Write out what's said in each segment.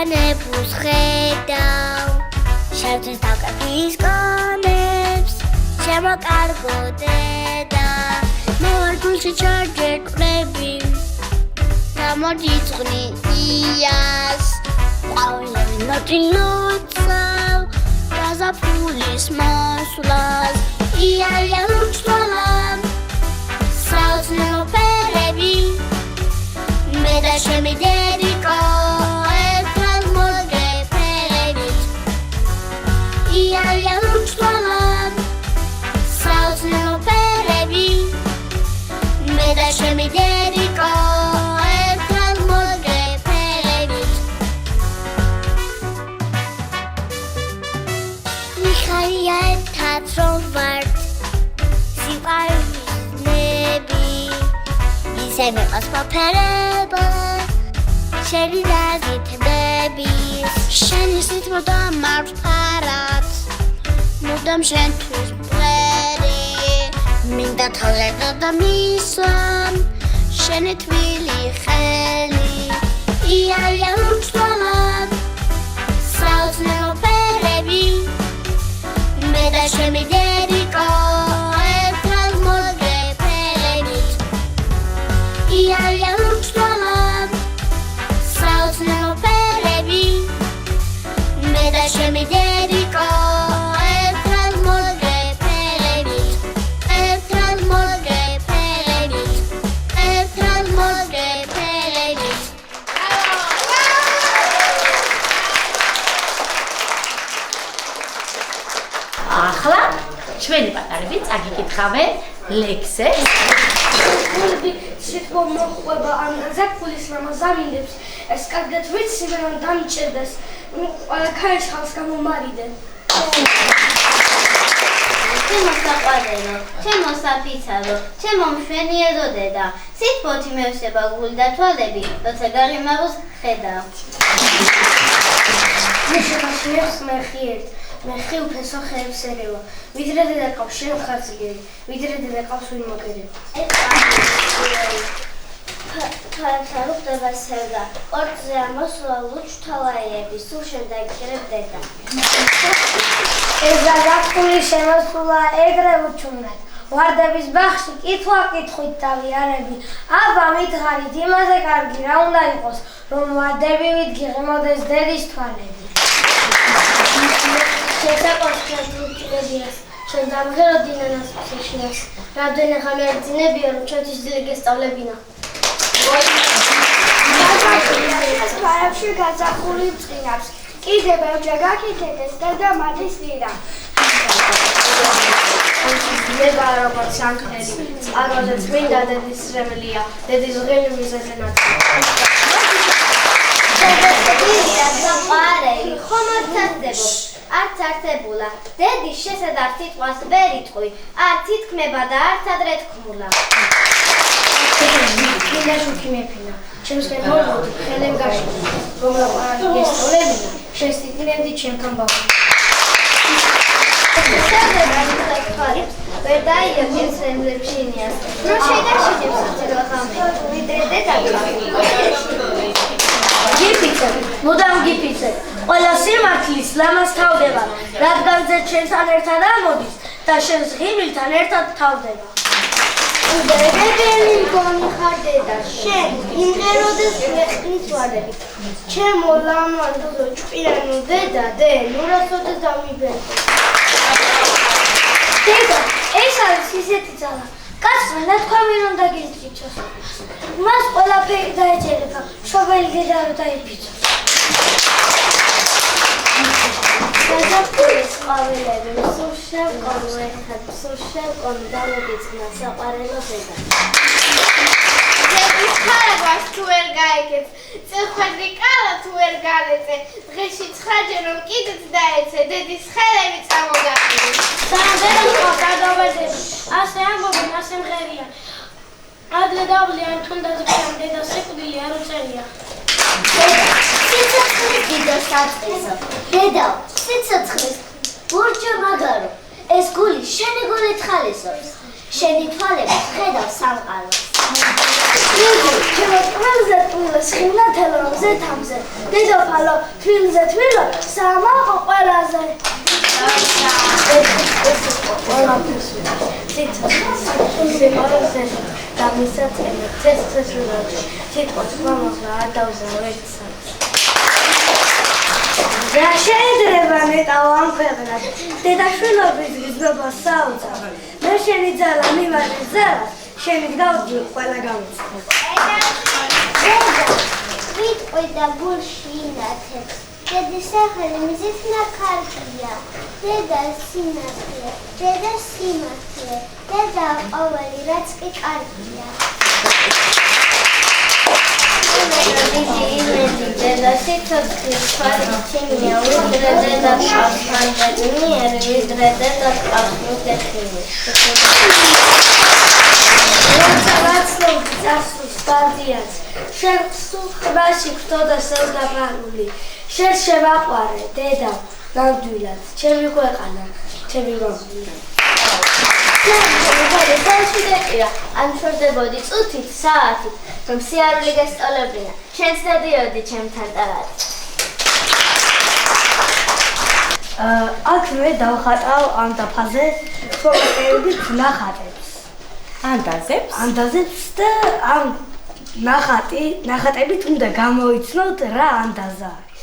განებუს ხედავ შევთვის თავკაფის გონებს ჩემო კარგო დედა მე ვარ გულში ჩარჯეკვები და მოძიძღნი ияს ყვავილები ნოჭინოცავ გაზაფხულის მოსვლას ია ლუჩვალამ საოცნეო ფერები მე და ჩემი დედიკო ერთად მოგეფერებით ია ლუჩვალამ საოცნეო ფერები მე და ჩემი დედიკო ერთად მოგეფერებით მიხარია ერთად რომ ვართ სიყვარულის ნები ისე მეყავს მოფერება შენი დაზითმები შენი სიტყვა მარფარად მუდამ შენთვის მღერი მინდა თავზე გადამისვამ შენი თბილი ხელი ია ლუჩვალამ საოცნეო ფერები მე და ჩემი დედიკო ერთად მოგეფერებით ია ლუჩვალამ საოცნეო ფერები მე და ჩემი დედიკო ერთად მოგეფერებით ერთად მოგეფერებით ერთად მოგეფერებით ახლა ჩვენი პატარები წაგიკითხავენ ლექსებს. სიტყვა მოყვება ან ზაფხულის რამას ამინდებს ეს კარგად ვიცი მე რომ დამიჭერდეს ქარის ხალხს გამომარიდენ ჩემო საყვარელო, ჩემო საფიცალო, ჩემო მშვენიერო დედა სიტყვოთი მევსება გული და თვალები როცა გარიმაღოს ხედავ მე შემაშიებს მეხიერთ მეხი უფესო ხეებს ერევა ვიდრე დედა ყავს შენ ხარციგერი ვიდრე დედა ყავს ვინ მოგერება თვალებს არ უხდება სევდა ყორწზე ამოსვლა ლუჩთავაიები სულ შენ დაიგერებ დედა ეზა ზაფხულის შემოსვლა ეგრე უჩვენად ვარდების ბაღში კითხვა კითხვით დავიარები აბა მითხარით იმაზე კარგი რა უნდა იყოს რომ ვარდები ვიდგიღემოდეს დედის თვალები შესაყვარს ლუჩულებიას ჩვენ დამღერო დინანას შეშინას რამდენი ხანი ეძინებია რომ ჩვენთვის ძლე გესწავლებინა ფარებში გაზაფხული წინავს კიდევ ბევრჯერ გაკითხეს და მათის დინა ნება როგორც ანქნელი წყაროზე წმინდა დედის რემლია დედის ღელი მიზეზენად საყვარელი ხომ არ წარდებო არც არსებულა დედის შესაძარ სიტყვას ვერ იტყვი არც ითქმება და არც ადრე თქმულა მინდა შუქი მეფინა ჩემსკენ მოვიდი ხელემ გაშინა რომ ლაპარაკი გესწავლებინა შესტიკნებდი ჩემთან ბავშვი ვერ დაიარეს რემლებს შინიას რომ შეგაშინებს ცდილა ხამე ვიდრე დედა გიფიცებ, მუდამ გიფიცებ, ყველა სიმართლის ლამას თავდება, რადგან ზე ჩვენთან ერთად ამოდის და შენს ღიმილთან ერთად თავდება. უდევებელი მგონი ხარ დედა, შენ იმღეროდეს მეხნის ვარდები. ჩემო ლამაზო ჭკვიანო დედა, ნუ რასოდეს დამიბერდე. დედა, ეს არის ისეთი ძალა, კაცმა ნათქვამი რომ დაგიჭიროს. მას ყველაფერი დაეჯერება, მშობელი დედა რომ დაიფიცოს. გაზაფხულის ყვავილები, სულ შევკონო ერთად, სულ შევკონო და მოგიწყნა საყვარელო დედა. დედის ხარებას თუ ვერ გაიგებ, წილხვედრი კალა თუ ვერ გალეწე, დღეში ცხაჯე რომ კიდეც დაეცე, დედის ხელები წამოგაყიდე. სანამ დედა გადავეძებ, ასე ამბობენ, ასე მღერიან. ადლე დავლიან თუნდაც გან დედა სიკვდილი არ უწერია. სიცოცხლის დიდო საწყისო, დედა, სიცოცხლის ბურჯო მაგარო, ეს გული შენი გულით ხალისობს, შენი თვალები ხედავს სამყაროს. ჩემო ტყველზე ტყვილს ხილნათელო ზეთამზე დედოფალო თვილზე თვილო სამაყო ყველაზე ყველაფერს სიცხეს დამისაწენებ ცეცხლს ვიღაჩი სიტყვას მომახლა არ დავზავერცაც რა შეიძლება მეტაო ამ ქვეყნად დედაშვილობის გზნობას საოცარ მე შენი ძალა მივაყე ძალას შენი გავდი ყველა გავიწყო ვიტყვი და გულში ინათებს დედის სახელი მიზით ნაკარგია დედა სიმართლე დედა სიმართლე დედა ყოველი რაც კი კარგია დედა სიცოცხლის ფარჩინია ვიდრე დედა პასპანტენიერი ვიდრე დედა პასპანტენიერი რაცლობ წასულს ბარდიას შენ სულხბაში გთოდა სევდაფარული შენ შევაყვარე დედა ნამდვილად ჩემი ქვეყანა ჩემი მამული ან შორდებოდი წუთით, საათით, რომ სიარული გესწოლებინა, შენც დადიოდი ჩემთან ტარად. აქ მე დავხატავ ამ დაფაზე ფოტოები ნახატებს. ანდაზებს და ამ ნახატებით უნდა გამოიცნოთ რა ანდაზა არის.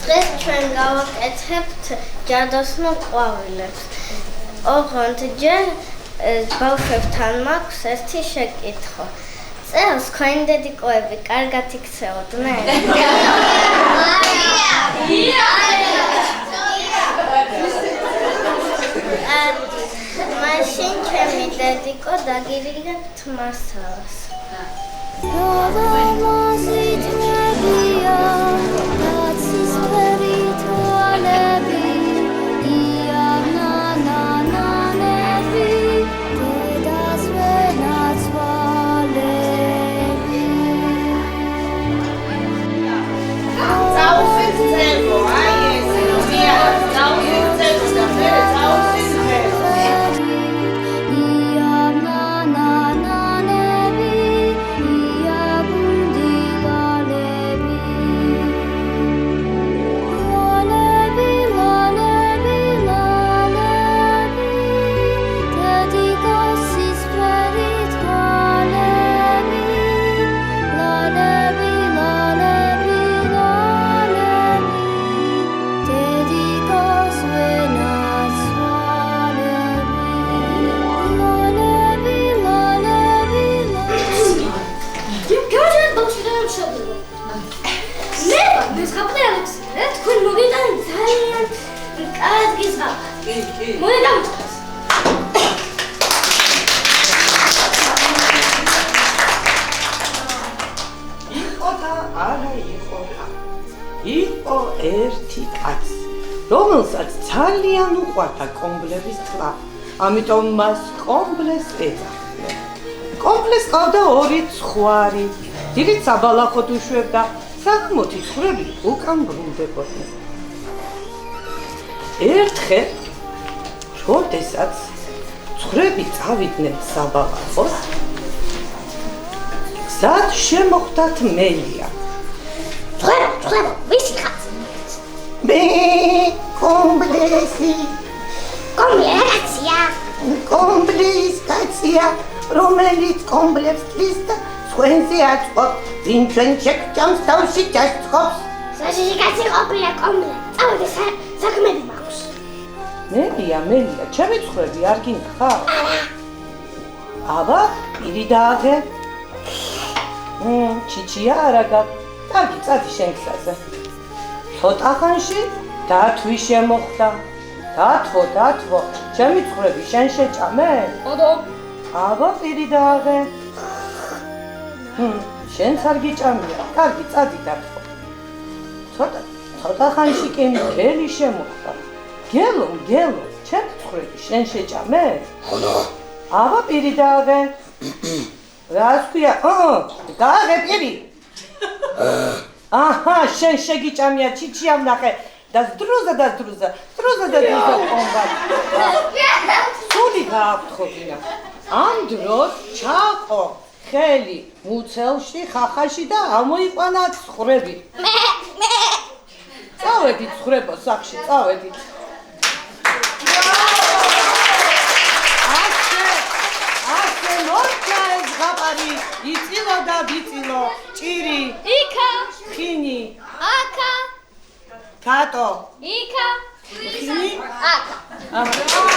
დღეს ჩვენ გავაკეთებთ ჯადოსნო ყვავილებს. ოღონდ ჯერ ბავშვებთან მაქვს ერთი შეკითხვა. წელს თქვენი დედიკოები კარგად იქცეოდნენ? მაშინ ჩემი დედიკო დაგირიგებთ მასალას. ადგილს გავხარ. კი. მოდი დავიწყოს. იყო და არა იყო რა. იყო ერთი კაცი, რომელსაც ძალიან უყვარდა კომბლების თლა. ამიტომ მას კომბლეს ეძახდნენ. კომბლეს ყავდა ორი ცხვარი, დიდ საბალახოდ უშვებდა, საკმოთი ცხრები უკან ბრუნდებოდნენ. ერთხელ, როდესაც ცხრები წავიდნენ საბალახოდ, გზად შემოხვდათ მელია. ცხვერო, ვისი ხარ? მე კომბლესი, კომპლექსია. კომბლის კაცია, რომელიც კომბლებს თლის და სხვენზე აწყობს, ვინ ჩვენ შეგჭამს თავში ჩასწყობს. საშიში კაცი ყოფილა კომპლე. წავედი საქმეები მაქვს. მელია, ჩემი ცხრები არ გინახავ? აბა, პირი დააღე. ჩიჩია არა გაქვს. კარგი, წადი შენ გზაზე. ცოტა ხანში დათვი შემოხვდა. დათვო, ჩემი ცხრები შენ შეჭამე? ოდო. აბა, პირი დააღე. შენც არ გიჭამია. კარგი, წადი დათვო. ცოტა ხანში კი მთელი შემოხვდა. გელო, ჩემი ცხრები შენ შეჭამე? ოდო. აბა, პირი დააღე. რას ქვია? დააღე პირი. აჰა, შენ შეგიჭამია ჩიჩიამ ნახე და დრუზა ყომბად. სული გააფრთხობინა. ამ დროს ჩაყო ხელი მუცელში, ხახაში და ამოიყვანა ცხრები. წავედით ცხრებო სახში, წავედით. ასე მორჩა ეს ზღაპარი, იწილო და ბიწილო, ჭირი, იქა, ხინი, აკა, კატო, იქა, ხინი, აკა. აჰა.